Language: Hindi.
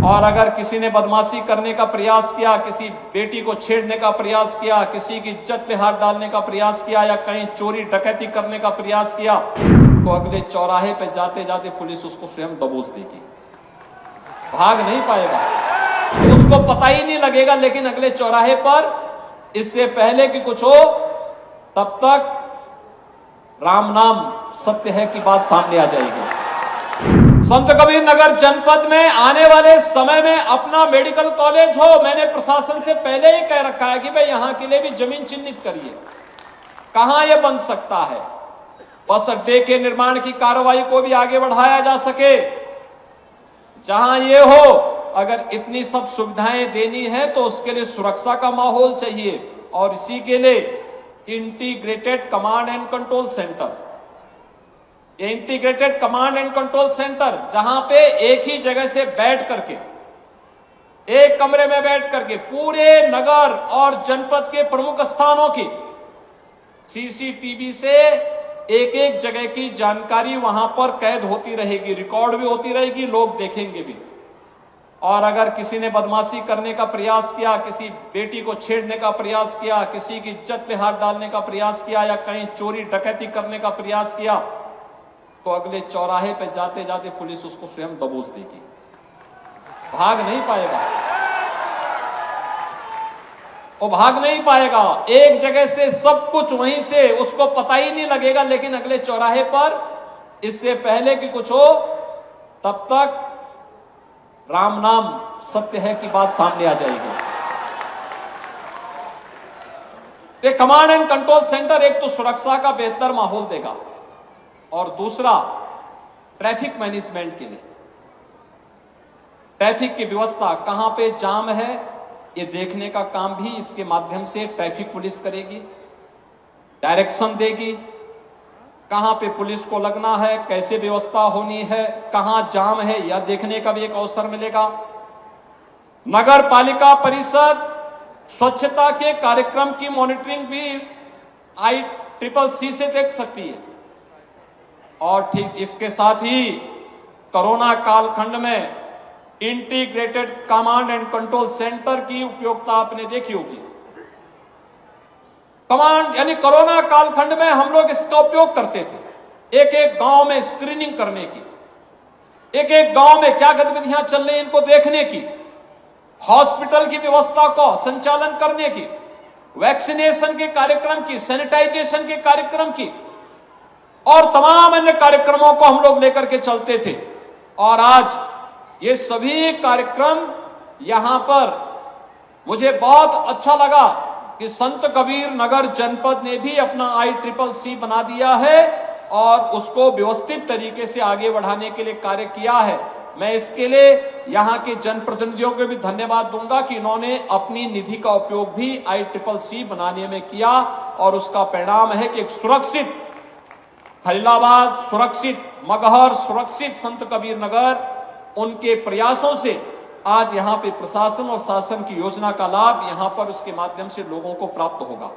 और अगर किसी ने बदमाशी करने का प्रयास किया, किसी बेटी को छेड़ने का प्रयास किया, किसी की इज्जत पे हाथ डालने का प्रयास किया या कहीं चोरी डकैती करने का प्रयास किया, तो अगले चौराहे पे जाते जाते पुलिस उसको स्वयं दबोच देगी, भाग नहीं पाएगा, उसको पता ही नहीं लगेगा। लेकिन अगले चौराहे पर इससे पहले कि कुछ हो तब तक राम नाम सत्य है की बात सामने आ जाएगी। संत कबीर नगर जनपद में आने वाले समय में अपना मेडिकल कॉलेज हो, मैंने प्रशासन से पहले ही कह रखा है कि भाई यहां के लिए भी जमीन चिन्हित करिए, कहां यह बन सकता है। बस अड्डे के निर्माण की कार्रवाई को भी आगे बढ़ाया जा सके, जहां ये हो। अगर इतनी सब सुविधाएं देनी है तो उसके लिए सुरक्षा का माहौल चाहिए, और इसी के लिए integrated command and control centre, integrated command and control centre, जहां पे एक ही जगह से बैठ करके, एक कमरे में बैठ करके पूरे नगर और जनपद के प्रमुख स्थानों की सीसीटीवी से एक एक जगह की जानकारी वहां पर कैद होती रहेगी, रिकॉर्ड भी होती रहेगी, लोग देखेंगे भी। और अगर किसी ने बदमाशी करने का प्रयास किया, किसी बेटी को छेड़ने का प्रयास किया, किसी की इज्जत पे हाथ डालने का प्रयास किया या कहीं चोरी डकैती करने का प्रयास किया, तो अगले चौराहे पे जाते जाते पुलिस उसको स्वयं दबोच देगी, भाग नहीं पाएगा, वो भाग नहीं पाएगा। एक जगह से सब कुछ वहीं से उसको पता ही नहीं लगेगा। लेकिन अगले चौराहे पर इससे पहले कि कुछ हो तब तक राम नाम सत्य है की बात सामने आ जाएगी। ये कमांड एंड कंट्रोल सेंटर एक तो सुरक्षा का बेहतर माहौल देगा, और दूसरा ट्रैफिक मैनेजमेंट के लिए, ट्रैफिक की व्यवस्था कहां पे जाम है ये देखने का काम भी इसके माध्यम से ट्रैफिक पुलिस करेगी, डायरेक्शन देगी, कहां पे पुलिस को लगना है, कैसे व्यवस्था होनी है, कहां जाम है यह देखने का भी एक अवसर मिलेगा। नगर पालिका परिषद स्वच्छता के कार्यक्रम की मॉनिटरिंग भी इस ICCC से देख सकती है। और ठीक इसके साथ ही कोरोना कालखंड में integrated command and control centre की उपयोगिता आपने देखी होगी। कमांड यानी कोरोना कालखंड में हम लोग इसका उपयोग करते थे, एक एक गांव में स्क्रीनिंग करने की, एक एक गांव में क्या गतिविधियां चल रही इनको देखने की, हॉस्पिटल की व्यवस्था को संचालन करने की, वैक्सीनेशन के कार्यक्रम की, सैनिटाइजेशन के कार्यक्रम की और तमाम अन्य कार्यक्रमों को हम लोग लेकर के चलते थे। और आज ये सभी कार्यक्रम यहां पर मुझे बहुत अच्छा लगा कि संत कबीर नगर जनपद ने भी अपना ICCC बना दिया है और उसको व्यवस्थित तरीके से आगे बढ़ाने के लिए कार्य किया है। मैं इसके लिए यहां के जनप्रतिनिधियों को भी धन्यवाद दूंगा कि इन्होंने अपनी निधि का उपयोग भी ICCC बनाने में किया, और उसका परिणाम है कि एक सुरक्षित खलीलाबाद, सुरक्षित मगहर, सुरक्षित संत कबीर नगर, उनके प्रयासों से आज यहां पे प्रशासन और शासन की योजना का लाभ यहां पर उसके माध्यम से लोगों को प्राप्त होगा।